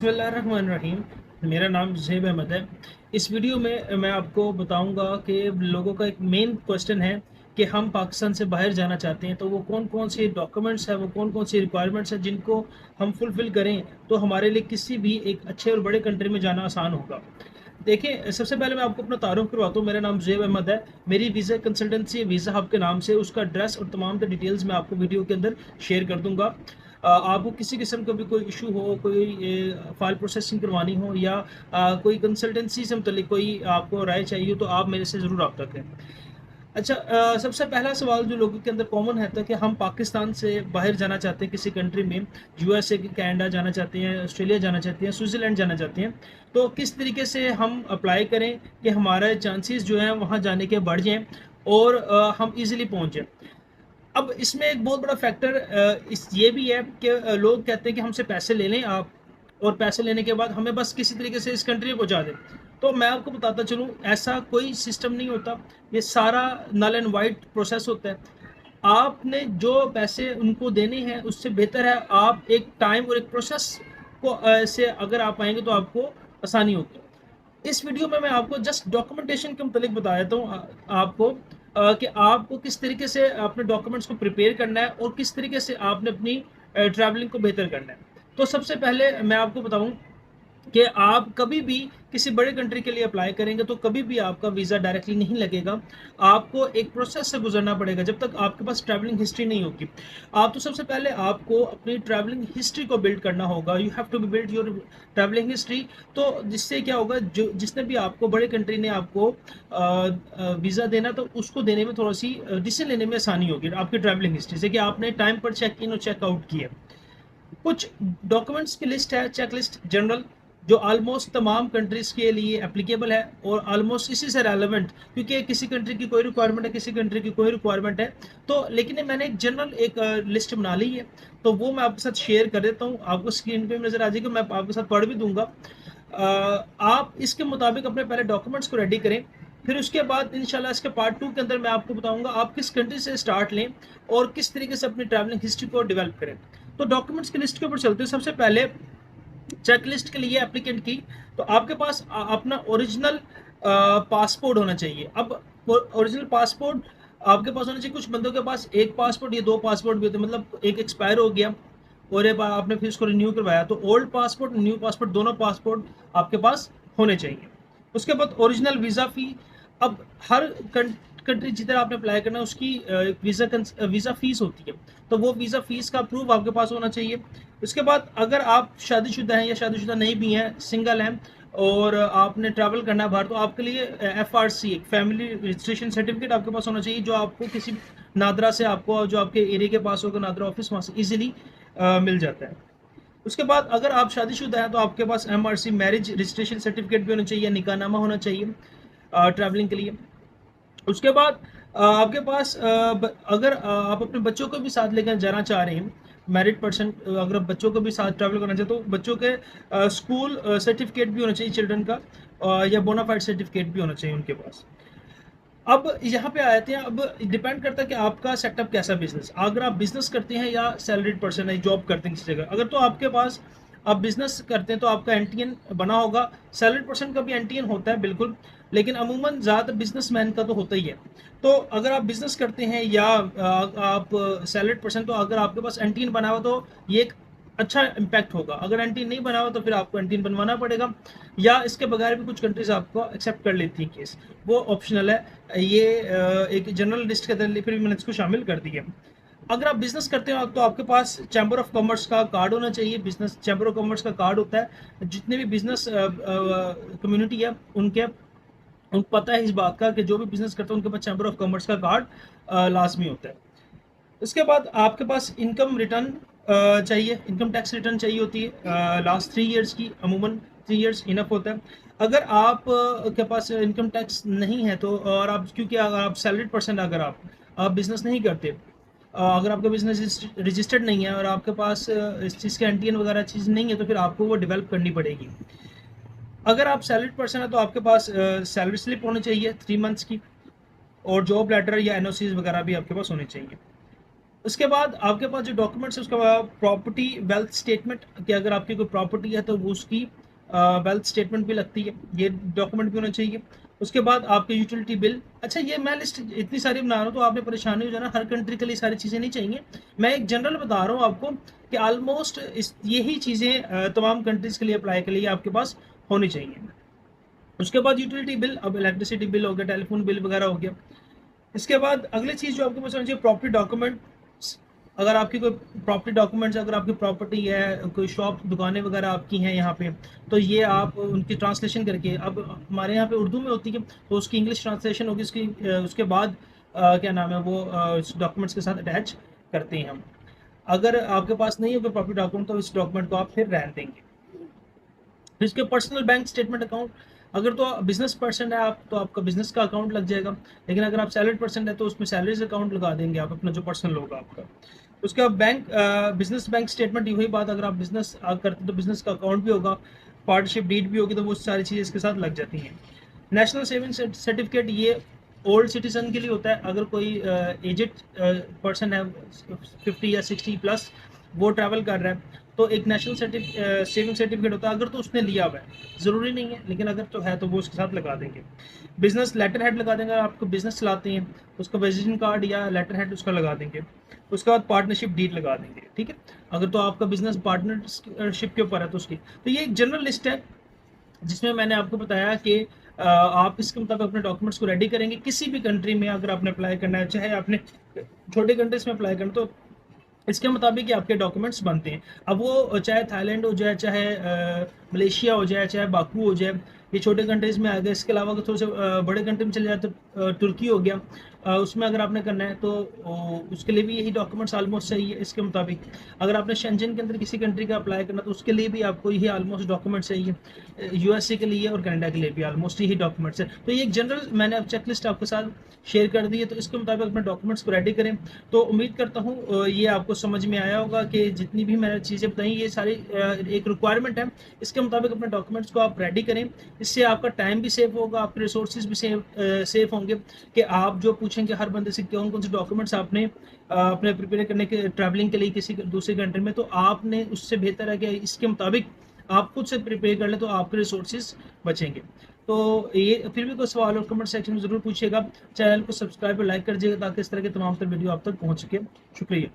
बिस्मिल्लाहिर्रहमानिर्रहीम। मेरा नाम ज़ेब अहमद है। इस वीडियो में मैं आपको बताऊंगा कि लोगों का एक मेन क्वेश्चन है कि हम पाकिस्तान से बाहर जाना चाहते हैं, तो वो कौन-कौन से डॉक्यूमेंट्स हैं, वो कौन-कौन सी रिक्वायरमेंट्स हैं जिनको हम फुलफ़िल करें, तो हमारे लिए किसी भी एक अच्छे और बड़े कंट्री में जाना आसान होगा। देखिए, सबसे पहले मैं आपको अपना तारुफ़ करवाता हूँ। मेरा नाम ज़ेब अहमद है। मेरी वीज़ा कंसल्टेंसी वीज़ा हब के नाम से, उसका एड्रेस और तमाम तर डिटेल्स मैं आपको वीडियो के अंदर शेयर कर दूँगा। आपको किसी किस्म का भी कोई इशू हो, कोई फ़ाइल प्रोसेसिंग करवानी हो या कोई कंसल्टेंसी से मुतल्लिक कोई आपको राय चाहिए हो, तो आप मेरे से ज़रूर रब्ता करें। अच्छा, सबसे पहला सवाल जो लोगों के अंदर कॉमन है था कि हम पाकिस्तान से बाहर जाना चाहते हैं किसी कंट्री में, यूएसए, कनाडा जाना चाहते हैं, ऑस्ट्रेलिया जाना चाहते हैं, स्विट्ज़रलैंड जाना चाहते हैं, तो किस तरीके से हम अप्लाई करें कि हमारे चांसेस जो हैं वहाँ जाने के बढ़ जाएँ और हम ईज़िली पहुँच जाएँ। अब इसमें एक बहुत बड़ा फैक्टर इस ये भी है कि लोग कहते हैं कि हमसे पैसे ले लें आप, और पैसे लेने के बाद हमें बस किसी तरीके से इस कंट्री में पहुँचा दें। तो मैं आपको बताता चलूँ, ऐसा कोई सिस्टम नहीं होता, ये सारा नल एंड वाइट प्रोसेस होता है। आपने जो पैसे उनको देने हैं, उससे बेहतर है आप एक टाइम और एक प्रोसेस को से अगर आप आएँगे तो आपको आसानी होगी। इस वीडियो में मैं आपको जस्ट डॉक्यूमेंटेशन के मुतालिक बता देता हूँ आपको कि आपको किस तरीके से अपने डॉक्यूमेंट्स को प्रिपेयर करना है और किस तरीके से आपने अपनी ट्रैवलिंग को बेहतर करना है। तो सबसे पहले मैं आपको बताऊँ कि आप कभी भी किसी बड़े कंट्री के लिए अप्लाई करेंगे तो कभी भी आपका वीज़ा डायरेक्टली नहीं लगेगा। आपको एक प्रोसेस से गुज़रना पड़ेगा जब तक आपके पास ट्रैवलिंग हिस्ट्री नहीं होगी। आप तो सबसे पहले आपको अपनी ट्रैवलिंग हिस्ट्री को बिल्ड करना होगा। You have to be build your travelling history. तो जिससे क्या होगा, जो जिसने भी आपको बड़े कंट्री ने आपको वीज़ा देना, तो उसको देने में थोड़ी-सी डिसीज़न लेने में आसानी होगी आपकी ट्रैवलिंग हिस्ट्री से कि आपने टाइम पर चेक इन और चेक आउट किया। कुछ डॉक्यूमेंट्स की लिस्ट है, चेकलिस्ट जनरल, जो ऑलमोस्ट तमाम कंट्रीज़ के लिए एप्लीकेबल है और ऑलमोस्ट इसी से रेलेवेंट, क्योंकि किसी कंट्री की कोई रिक्वायरमेंट है, किसी कंट्री की कोई रिक्वायरमेंट है। तो लेकिन ये मैंने एक जनरल एक लिस्ट बना ली है, तो वो मैं आपके साथ शेयर कर देता हूँ। आपको स्क्रीन पे नज़र आ जाएगी, मैं आपके साथ पढ़ भी दूँगा। आप इसके मुताबिक अपने पहले डॉक्यूमेंट्स को रेडी करें, फिर उसके बाद इंशाल्लाह इसके पार्ट 2 के अंदर मैं आपको बताऊँगा आप किस कंट्री से स्टार्ट लें और किस तरीके से अपनी ट्रैवलिंग हिस्ट्री को डेवलप करें। तो डॉक्यूमेंट्स की लिस्ट के ऊपर चलते हैं। सबसे पहले चेकलिस्ट के लिए एप्लीकेंट की, तो आपके पास अपना ओरिजिनल पासपोर्ट होना चाहिए। अब ओरिजिनल पासपोर्ट आपके पास होना चाहिए। कुछ बंदों के पास एक पासपोर्ट या दो पासपोर्ट भी होते हैं, मतलब एक एक्सपायर हो गया और एक बार आपने फिर उसको रिन्यू करवाया, तो ओल्ड पासपोर्ट, न्यू पासपोर्ट, दोनों पासपोर्ट आपके पास होने चाहिए। उसके बाद ओरिजिनल वीज़ा फ़ी। अब हर कंट्री जिधर आपने अप्लाई करना है उसकी एक वीज़ा फ़ीस होती है, तो वो वीज़ा फ़ीस का प्रूफ आपके पास होना चाहिए। उसके बाद अगर आप शादीशुदा हैं या शादीशुदा नहीं भी हैं, सिंगल हैं और आपने ट्रैवल करना है बाहर, तो आपके लिए एफआरसी, एक फैमिली रजिस्ट्रेशन सर्टिफिकेट आपके पास होना चाहिए, जो आपको किसी नादरा से, आपको जो आपके एरिया के पास होगा नादरा ऑफिस, वहाँ से ईजिली मिल जाता है। उसके बाद अगर आप शादीशुदा हैं तो आपके पास एमआरसी, मैरिज रजिस्ट्रेशन सर्टिफिकेट भी होना चाहिए, निकाहनामा होना चाहिए ट्रैवलिंग के लिए। उसके बाद आपके पास अगर आप अपने बच्चों को भी साथ लेकर जाना चाह रहे हैं, मैरिड पर्सन, अगर आप बच्चों को भी साथ ट्रैवल करना चाहते हो, तो बच्चों के स्कूल सर्टिफिकेट भी होना चाहिए चिल्ड्रन का, या बोनाफाइड सर्टिफिकेट भी होना चाहिए उनके पास। अब यहाँ पे आते हैं, अब डिपेंड करता है कि आपका सेटअप कैसा बिजनेस, अगर आप बिजनेस करते हैं या सैलरीड पर्सन है, जॉब करते हैं किसी जगह। अगर तो आपके पास आप बिजनेस करते हैं तो आपका एनटीएन बना होगा। सैलरीड पर्सन का भी एनटीएन होता है बिल्कुल, लेकिन अमूमन ज़्यादातर बिजनेसमैन का तो होता ही है। तो अगर आप बिजनेस करते हैं या आप सैलरीड पर्सन, तो अगर आपके पास एनटीएन बना हुआ तो ये एक अच्छा इम्पैक्ट होगा। अगर एनटीएन नहीं बना हुआ तो फिर आपको एनटीएन बनवाना पड़ेगा, या इसके बगैर भी कुछ कंट्रीज आपको एक्सेप्ट कर लेती हैं केस, वो ऑप्शनल है। ये एक जनरल लिस्ट के अंदर फिर भी मैंने इसको शामिल कर दिया। अगर आप बिजनेस करते हो तो आपके पास चैम्बर ऑफ कॉमर्स का कार्ड होना चाहिए। बिजनेस चैम्बर ऑफ कॉमर्स का कार्ड होता है, जितने भी बिजनेस कम्युनिटी है उनको पता है इस बात का कि जो भी बिजनेस करते हैं उनके पास चैम्बर ऑफ कॉमर्स का कार्ड लाजमी होता है। उसके बाद आपके पास इनकम रिटर्न चाहिए, इनकम टैक्स रिटर्न चाहिए होती है लास्ट 3 ईयर्स की। अमूमन 3 ईयर्स इनफ होता है। अगर आप के पास इनकम टैक्स नहीं है तो, और आप क्योंकि अगर आप सैलरीड पर्सन, अगर आप बिजनेस नहीं करते, अगर आपका बिजनेस रजिस्टर्ड नहीं है और आपके पास इस चीज़ का एनटीएन वगैरह चीज़ नहीं है, तो फिर आपको वो डेवलप करनी पड़ेगी। अगर आप सैलरीड पर्सन है तो आपके पास सैलरी स्लिप होनी चाहिए 3 मंथ्स की, और जॉब लेटर या एनओसीज वगैरह भी आपके पास होने चाहिए। उसके बाद आपके पास जो डॉक्यूमेंट्स है, उसका प्रॉपर्टी वेल्थ स्टेटमेंट, कि अगर आपकी कोई प्रॉपर्टी है तो वो उसकी वेल्थ स्टेटमेंट भी लगती है, ये डॉक्यूमेंट भी होना चाहिए। उसके बाद आपके यूटिलिटी बिल। अच्छा, ये मैं लिस्ट इतनी सारी बना रहा हूँ तो आपने परेशानी हो जाना, हर कंट्री के लिए सारी चीज़ें नहीं चाहिए। मैं एक जनरल बता रहा हूँ आपको कि ऑलमोस्ट इस यही चीज़ें तमाम कंट्रीज़ के लिए अप्लाई के लिए आपके पास होनी चाहिए। उसके बाद यूटिलिटी बिल, अब इलेक्ट्रिसिटी बिल हो गया, टेलीफोन बिल वगैरह हो गया। इसके बाद अगली चीज़ जो आपके पास होनी चाहिए, प्रॉपर्टी डॉक्यूमेंट्स। अगर आपकी कोई प्रॉपर्टी डॉक्यूमेंट्स, अगर आपकी प्रॉपर्टी है, कोई शॉप दुकानें वगैरह आपकी हैं यहाँ पे, तो ये आप उनकी ट्रांसलेशन करके, अब हमारे यहाँ पे उर्दू में होती है तो उसकी इंग्लिश ट्रांसलेशन होगी, उसकी उसके बाद क्या नाम है वो डॉक्यूमेंट्स के साथ अटैच करते हैं हम। अगर आपके पास नहीं होगा प्रॉपर्टी डॉक्यूमेंट तो इस डॉक्यूमेंट को आप फिर रहने देंगे। फिर इसके पर्सनल बैंक स्टेटमेंट अकाउंट, अगर तो बिजनेस पर्सन है आप तो आपका बिजनेस का अकाउंट लग जाएगा, लेकिन अगर आप सैलरीड पर्सन है तो उसमें सैलरीज अकाउंट लगा देंगे आप, अपना जो पर्सनल होगा आपका। उसका बैंक बिजनेस बैंक स्टेटमेंट, वही बात, अगर आप बिजनेस करते तो बिजनेस का अकाउंट भी होगा, पार्टनरशिप डीड भी होगी, तो वो सारी चीज़ें इसके साथ लग जाती हैं। नेशनल सेविंग सर्टिफिकेट, ये ओल्ड सिटीजन के लिए होता है। अगर कोई एजेड पर्सन है 50 या 60 प्लस, वो ट्रैवल कर रहा है तो एक नेशनल सेविंग सर्टिफिकेट होता है, अगर तो उसने लिया हुआ है, ज़रूरी नहीं है लेकिन अगर तो है तो वो उसके साथ लगा देंगे। बिजनेस लेटर हेड लगा देंगे, आपको बिजनेस चलाते हैं उसका विजिटिंग कार्ड या लेटर हेड उसका लगा देंगे। उसके बाद पार्टनरशिप डीड लगा देंगे, ठीक है, अगर तो आपका बिजनेस पार्टनरशिप के ऊपर है तो उसकी। तो ये एक जनरल लिस्ट है जिसमें मैंने आपको बताया कि आप इसके मुताबिक अपने डॉक्यूमेंट्स को रेडी करेंगे। किसी भी कंट्री में अगर आपने अप्लाई करना है, चाहे आपने छोटे कंट्रीज में अप्लाई करना, तो इसके मुताबिक ही आपके डॉक्यूमेंट्स बनते हैं। अब वो चाहे थाईलैंड हो जाए, चाहे मलेशिया हो जाए, चाहे बाकू हो जाए, ये छोटे कंट्रीज़ में आ गए। इसके अलावा अगर थोड़े से बड़े कंट्री में चले जाए तो तुर्की हो गया, उसमें अगर आपने करना है तो उसके लिए भी यही डॉक्यूमेंट्स ऑलमोस्ट चाहिए इसके मुताबिक। अगर आपने शेंजन के अंदर किसी कंट्री का अप्लाई करना तो उसके लिए भी आपको यही ऑलमोस्ट डॉक्यूमेंट्स चाहिए। यूएसए के लिए और कनाडा के लिए भी ऑलमोस्ट यही डॉक्यूमेंट्स है। तो ये एक जनरल मैंने अब चेकलिस्ट आपके साथ शेयर कर दी है, तो इसके मुताबिक अपने डॉक्यूमेंट्स को रेडी करें। तो उम्मीद करता हूँ ये आपको समझ में आया होगा कि जितनी भी मैंने चीज़ें बताई ये सारी एक रिक्वायरमेंट है, इसके मुताबिक अपने डॉक्यूमेंट्स को आप रेडी करें। इससे आपका टाइम भी सेव होगा, आपके रिसोर्सेज भी सेव होंगे कि आप जो पूछेंगे हर बंदे से कौन कौन से डॉक्यूमेंट्स आपने अपने प्रिपेयर करने के ट्रैवलिंग के लिए किसी दूसरे कंट्री में, तो आपने उससे बेहतर है कि इसके मुताबिक आप खुद से प्रिपेयर कर लें तो आपके रिसोर्सेज बचेंगे। तो ये फिर भी कोई सवाल और कमेंट सेक्शन में ज़रूर पूछिएगा। चैनल को सब्सक्राइब और लाइक कर दीजिएगा ताकि इस तरह के तमाम तर वीडियो आप तक पहुँच सके। शुक्रिया।